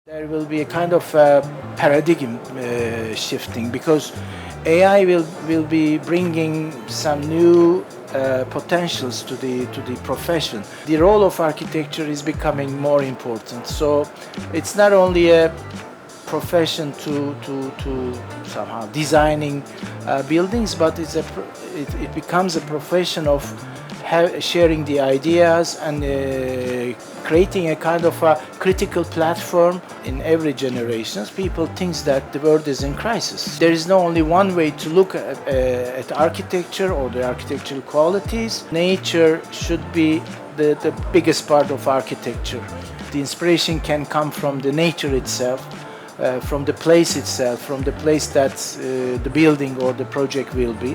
There will be a kind of paradigm shifting because AI will be bringing some new potentials to the profession. The role of architecture is becoming more important. So it's not only a profession to somehow designing buildings, but it becomes a profession of sharing the ideas and creating a kind of a critical platform. In every generation, people think that the world is in crisis. There is no only one way to look at architecture or the architectural qualities. Nature should be the biggest part of architecture. The inspiration can come from the nature itself, from the place itself, from the place that the building or the project will be.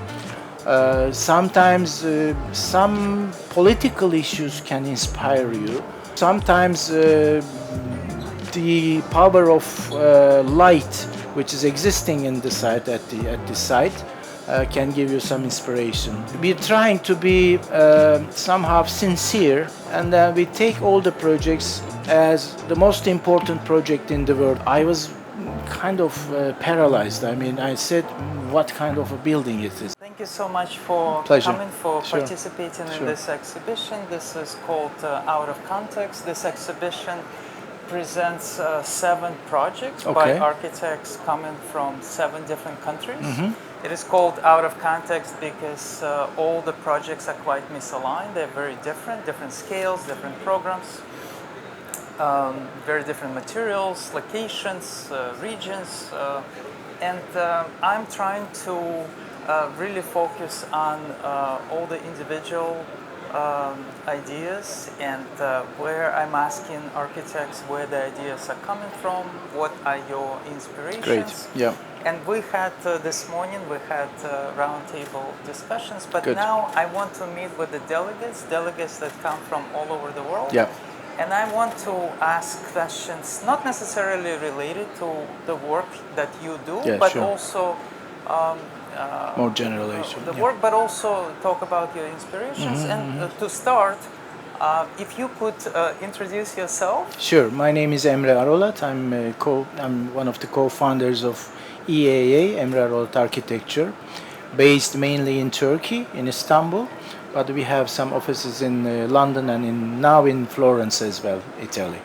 Sometimes some political issues can inspire you. Sometimes the power of light, which is existing in the site at the site, can give you some inspiration. We're trying to be somehow sincere, and we take all the projects as the most important project in the world. I was kind of paralyzed. I mean, I said, what kind of a building it is? Thank you so much for Pleasure. coming, for Sure. participating in Sure. this exhibition. This is called Out of Context. This exhibition presents 7 projects by Okay. architects coming from 7 different countries. It is called Out of Context because all the projects are quite misaligned. They're very different scales, different programs, very different materials, locations, regions, and I'm trying to really focus on all the individual ideas and where I'm asking architects where the ideas are coming from, what are your inspirations. Great. Yeah. And we had this morning, we had roundtable discussions, but Good. now I want to meet with the delegates that come from all over the world. Yeah. And I want to ask questions not necessarily related to the work that you do, Yeah, but sure. also More generalization. the Yeah. work, but also talk about your inspirations. And to start, if you could introduce yourself. Sure. My name is Emre Arolat. I'm one of the co-founders of EAA-Emre Arolat Architecture, based mainly in Turkey, in Istanbul, but we have some offices in London and now in Florence as well, Italy.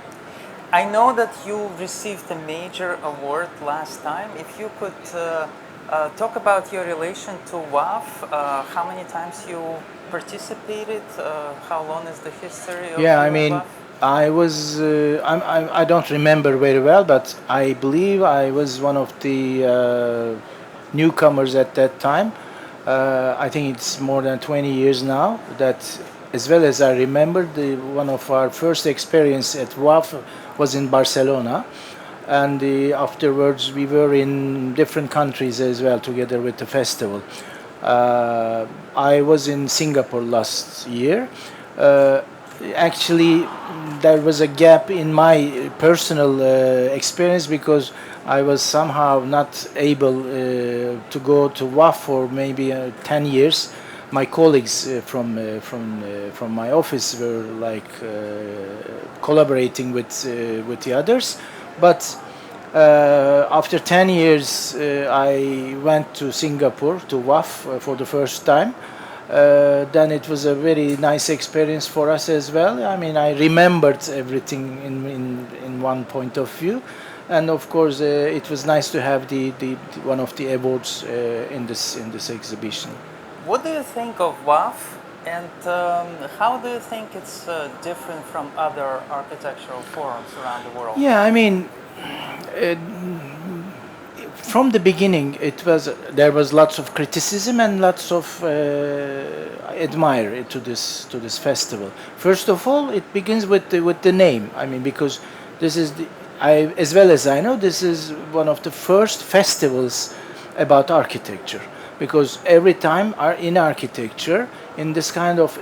I know that you received a major award last time. If you could talk about your relation to WAF, how many times you participated, how long is the history of Yeah, I your mean, WAF? I don't remember very well, but I believe I was one of the newcomers at that time. I think it's more than 20 years now. That, as well as I remember, one of our first experience at WAF was in Barcelona, and afterwards we were in different countries as well together with the festival. I was in Singapore last year. Actually, there was a gap in my personal experience because I was somehow not able to go to WAF for maybe 10 years. My colleagues from my office were like collaborating with the others, but after 10 years I went to Singapore to WAF for the first time. Then it was a very nice experience for us as well. I mean, I remembered everything in one point of view, and of course it was nice to have the one of the awards in this exhibition. What do you think of WAF, and how do you think it's different from other architectural forums around the world? Yeah, I mean, from the beginning, there was lots of criticism and lots of admire to this festival. First of all, it begins with the name. I mean, because this is as well as I know, this is one of the first festivals about architecture. Because every time in architecture, in this kind of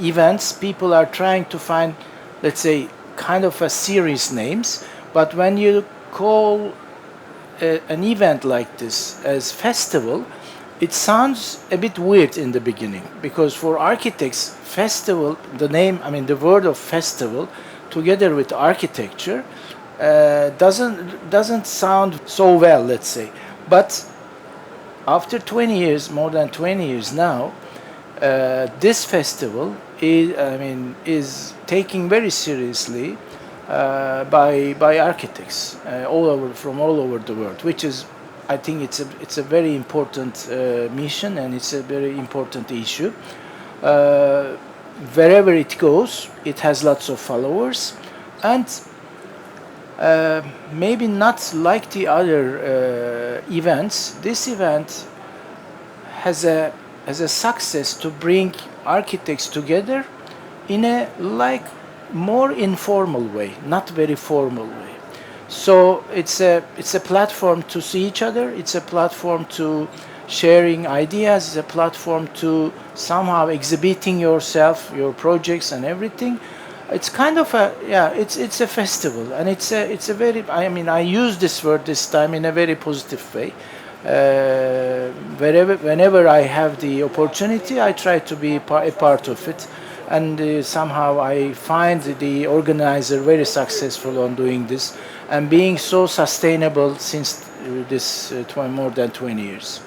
events, people are trying to find, let's say, kind of a serious names. But when you call an event like this as festival, it sounds a bit weird in the beginning, because for architects, festival, the name, I mean the word of festival, together with architecture, doesn't sound so well, let's say. But after 20 years, more than 20 years now, this festival is taking very seriously by architects from all over the world, which is, I think it's a very important mission, and it's a very important issue. Wherever it goes, it has lots of followers, and maybe not like the other events. This event has a success to bring architects together in a more informal way, not very formal way. So it's a platform to see each other. It's a platform to sharing ideas. It's a platform to somehow exhibiting yourself, your projects, and everything. It's kind of it's a festival, and it's a very, I use this word this time in a very positive way. Whenever I have the opportunity, I try to be a part of it, and somehow I find the organizer very successful on doing this and being so sustainable since this more than 20 years.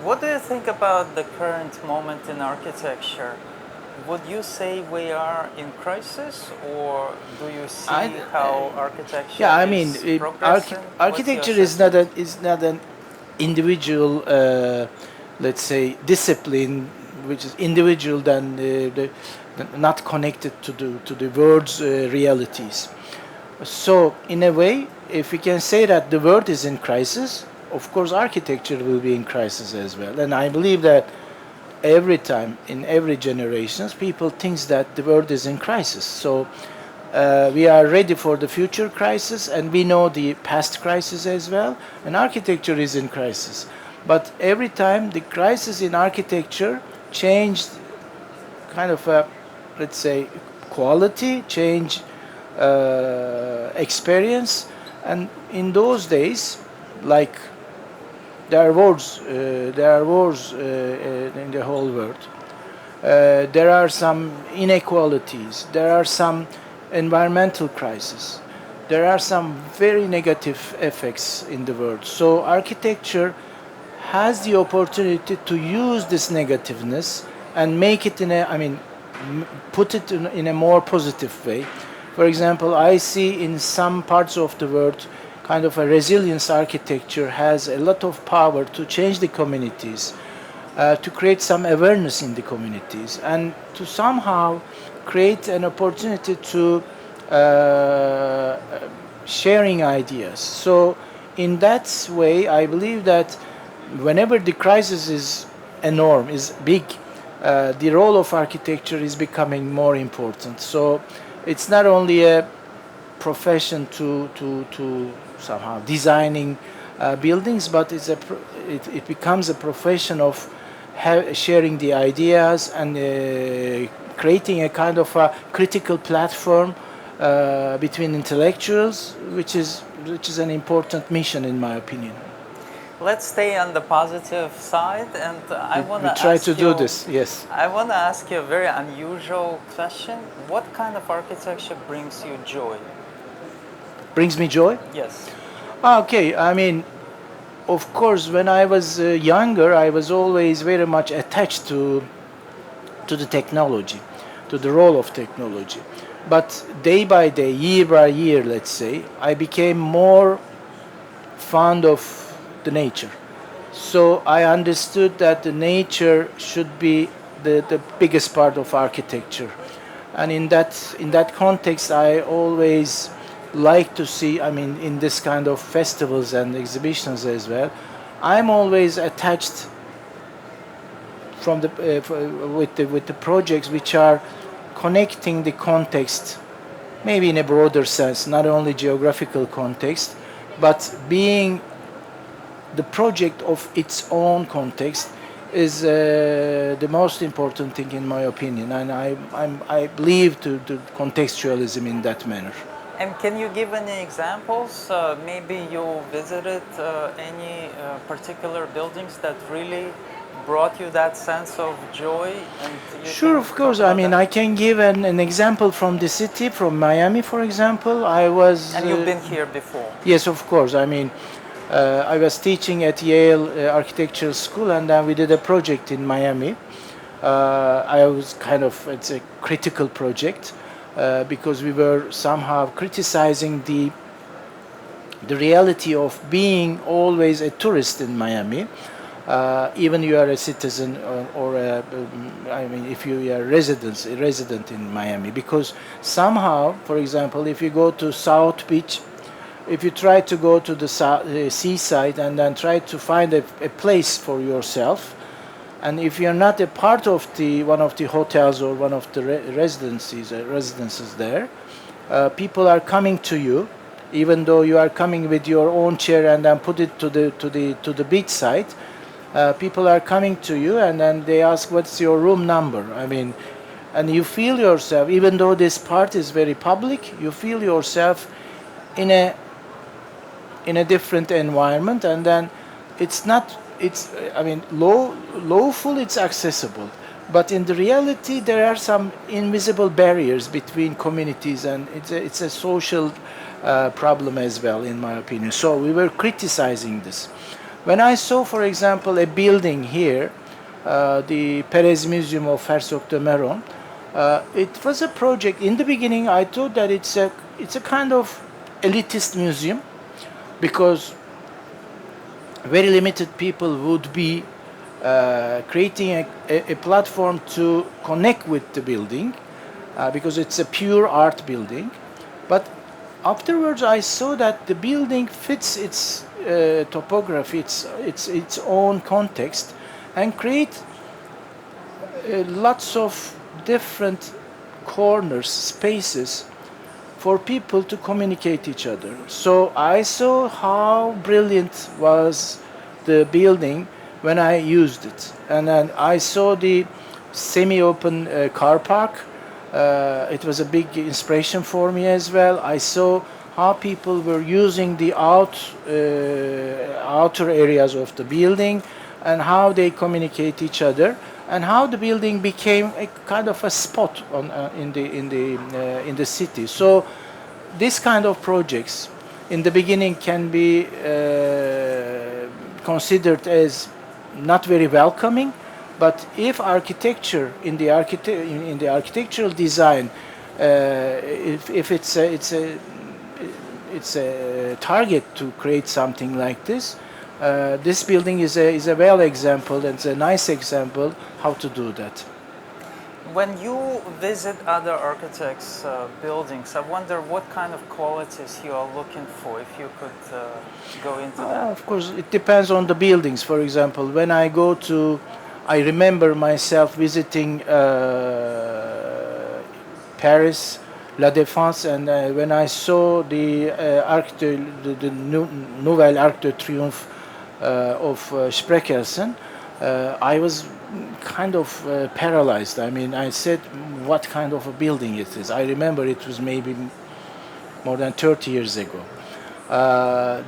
What do you think about the current moment in architecture? Would you say we are in crisis, or do you see how architecture is progressing? Architecture is not an individual, let's say, discipline, which is individual than not connected to the world's realities. So, in a way, if we can say that the world is in crisis, of course, architecture will be in crisis as well. And I believe that every time, in every generation, people think that the world is in crisis. So we are ready for the future crisis, and we know the past crisis as well. And architecture is in crisis. But every time the crisis in architecture changed kind of let's say, quality, change experience. And in those days, like there are wars in the whole world. There are some inequalities. There are some environmental crises. There are some very negative effects in the world. So architecture has the opportunity to use this negativeness and make it put it in a more positive way. For example, I see in some parts of the world kind of a resilience architecture has a lot of power to change the communities, to create some awareness in the communities, and to somehow create an opportunity to sharing ideas. So in that way, I believe that whenever the crisis is enormous, is big, the role of architecture is becoming more important. So it's not only a profession to somehow designing buildings, but it becomes a profession of sharing the ideas and creating a kind of a critical platform between intellectuals, which is an important mission in my opinion. Let's stay on the positive side, and I want to try to do this. Yes. I want to ask you a very unusual question. What kind of architecture brings you joy? Brings me joy? Yes. Okay. Of course, when I was younger, I was always very much attached to the technology, to the role of technology. But day by day, year by year, let's say, I became more fond of the nature. So I understood that the nature should be the biggest part of architecture. And in that context, I always like to see, in this kind of festivals and exhibitions as well, I'm always attached with the projects which are connecting the context, maybe in a broader sense, not only geographical context, but being the project of its own context is the most important thing in my opinion, and I believe to contextualism in that manner. And can you give any examples? Maybe you visited any particular buildings that really brought you that sense of joy? And Sure, of course. I mean, I can give an example from the city, from Miami, for example. I was. And you've been here before? Yes, of course. I mean, I was teaching at Yale Architectural School, and then we did a project in Miami. I was it's a critical project because we were somehow criticizing the reality of being always a tourist in Miami. Even you are a citizen I mean, if you are a resident in Miami, because somehow, for example, if you go to South Beach, if you try to go to the seaside and then try to find a place for yourself, and if you're not a part of one of the hotels or one of the residences there, people are coming to you, even though you are coming with your own chair and then put it to the beach side. People are coming to you and then they ask, what's your room number? I mean, and you feel yourself, even though this part is very public, you feel yourself in a different environment, and then I mean, lawful, it's accessible, but in the reality there are some invisible barriers between communities, and it's a social problem as well, in my opinion. So we were criticizing this. When I saw, for example, a building here, the Perez Museum of Herzog de Meron, it was a project. In the beginning, I thought that it's a kind of elitist museum, because very limited people would be creating a platform to connect with the building, because it's a pure art building. But afterwards, I saw that the building fits its topography, its own context, and create lots of different corners, spaces for people to communicate each other. So I saw how brilliant was the building when I used it, and then I saw the semi-open car park. It was a big inspiration for me as well. I saw how people were using the outer areas of the building, and how they communicate each other, and how the building became a kind of a spot in the city. So this kind of projects in the beginning can be considered as not very welcoming, but if architecture in the architectural design, if it's a target to create something like this, this building is a well example, and it's a nice example how to do that. When you visit other architects' buildings, I wonder what kind of qualities you are looking for, if you could go into that. Of course, it depends on the buildings. For example, when I I remember myself visiting Paris, La Défense, and when I saw the Nouvelle Arc de Triomphe of Sprechersen, I was kind of paralyzed. I mean, I said, what kind of a building it is? I remember it was maybe more than 30 years ago.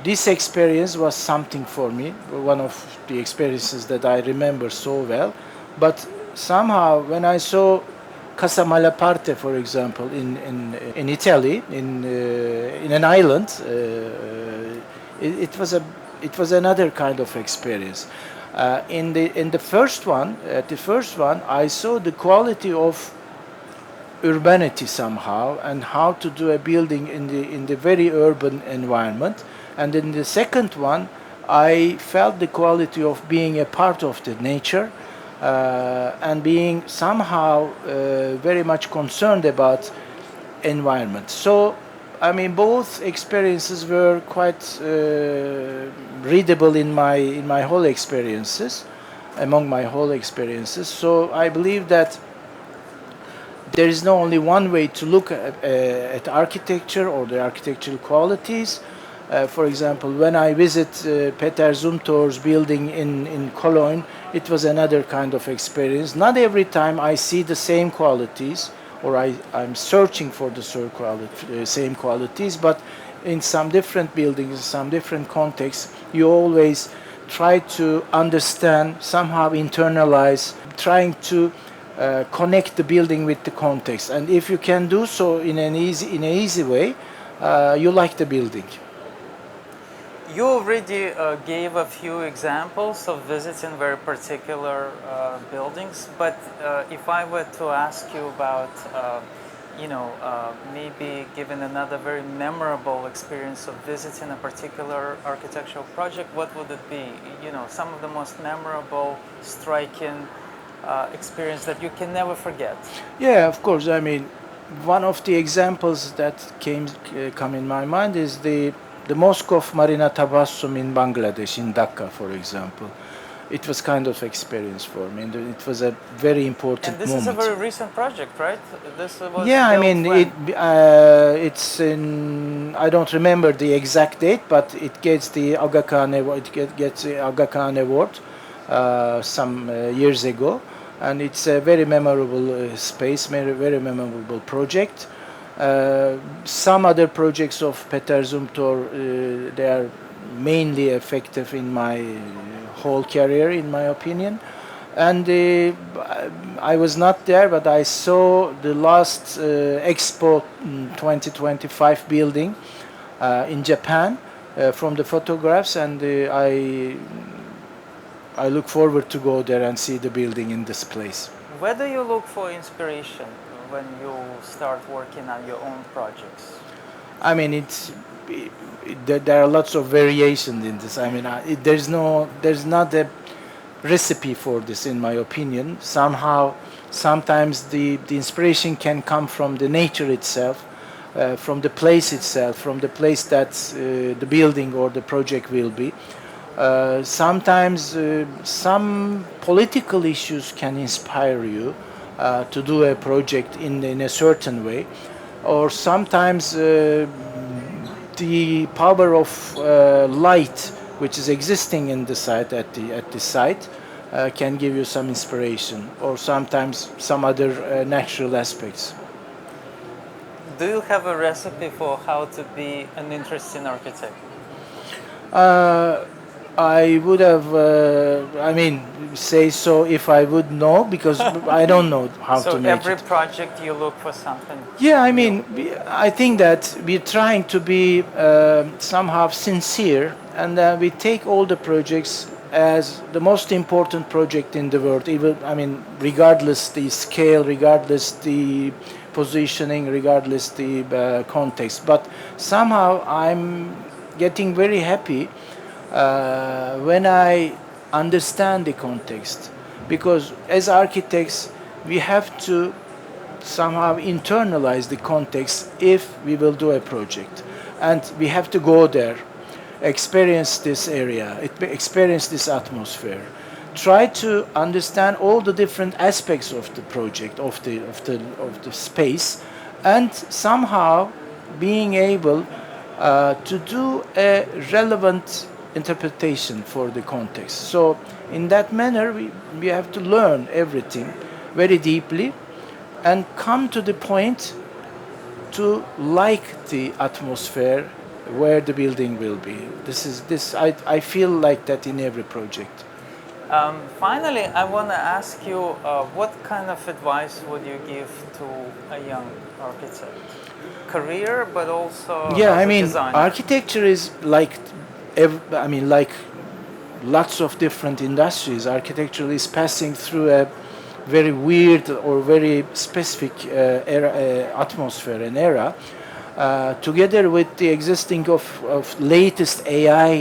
This experience was something for me, one of the experiences that I remember so well. But somehow, when I saw Casa Malaparte, for example, in Italy, in an island, it was another kind of experience. In the first one, I saw the quality of urbanity somehow, and how to do a building in the very urban environment. And in the second one, I felt the quality of being a part of the nature, and being somehow very much concerned about environment. So, I mean, both experiences were quite readable in my whole experiences, among my whole experiences. So I believe that there is not only one way to look at architecture or the architectural qualities. For example, when I visit Peter Zumthor's building in Cologne, it was another kind of experience. Not every time I see the same qualities, or I'm searching for the same qualities, but in some different buildings, some different contexts, you always try to understand, somehow internalize, trying to connect the building with the context. And if you can do so in an easy way, you like the building. You already gave a few examples of visiting very particular buildings, but if I were to ask you about, maybe given another very memorable experience of visiting a particular architectural project, what would it be? Some of the most memorable, striking experience that you can never forget. Yeah, of course. I mean, one of the examples that come in my mind is the Mosque of Marina Tabassum in Bangladesh, in Dhaka, for example. It was kind of experience for me. And it was a very important And this moment. is a very recent project, right? This was Yeah, I built mean, when? it's in, I don't remember the exact date, but it gets the Aga Khan Award. It gets the Aga Khan Award some years ago, and it's a very memorable space, very memorable project. Some other projects of Peter Zumthor, they are mainly effective in my whole career, in my opinion. And I was not there, but I saw the last Expo 2025 building in Japan from the photographs, and I look forward to go there and see the building in this place. Where do you look for inspiration when you start working on your own projects? I mean, there are lots of variations in this. I mean, there's not a recipe for this, in my opinion. Sometimes the inspiration can come from the nature itself, from the place itself, from the place that the building or the project will be. Sometimes some political issues can inspire you to do a project in a certain way, or sometimes the power of light which is existing in the site at the site can give you some inspiration, or sometimes some other natural aspects. Do you have a recipe for how to be an interesting architect? I would have, say so if I would know, because I don't know how So to make every it. project you look for something. Yeah, I mean, I think that we're trying to be somehow sincere, and we take all the projects as the most important project in the world. Even, I mean, regardless the scale, regardless the positioning, regardless the context. But somehow I'm getting very happy when I understand the context, because as architects we have to somehow internalize the context if we will do a project, and we have to go there, experience this area, experience this atmosphere, try to understand all the different aspects of the project, of the space, and somehow being able to do a relevant interpretation for the context. So in that manner we have to learn everything very deeply and come to the point to like the atmosphere where the building will be. I feel like that in every project. Finally, I want to ask you, what kind of advice would you give to a young architect? Career, but also Yeah, as I a mean, designer. architecture is like, like lots of different industries. Architecture is passing through a very weird or very specific atmosphere and era. Together with the existing of latest AI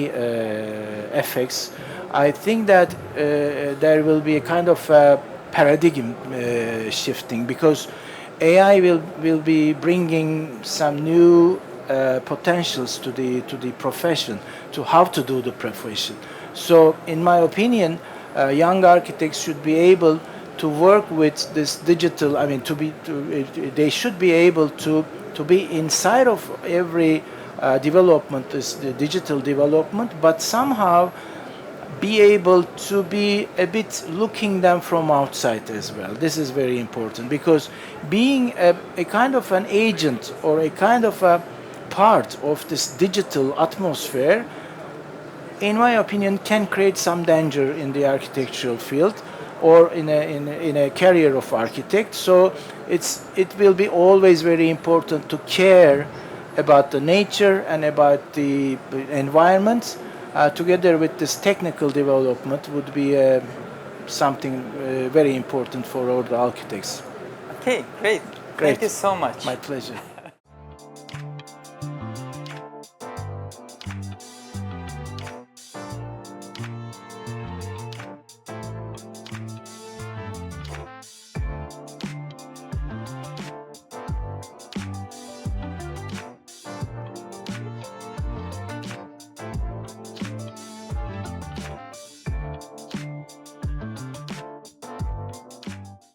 effects, I think that there will be a kind of paradigm shifting, because AI will be bringing some new potentials to the profession, to how to do the profession. So, in my opinion, young architects should be able to work with this digital. I mean, they should be able to be inside of every development, this the digital development, but somehow be able to be a bit looking them from outside as well. This is very important, because being a kind of an agent or a kind of a part of this digital atmosphere in my opinion, can create some danger in the architectural field or in a career of architect. So it will be always very important to care about the nature and about the environment. Together with this technical development would be something very important for all the architects. Okay, great. Great. Thank you so much. My pleasure.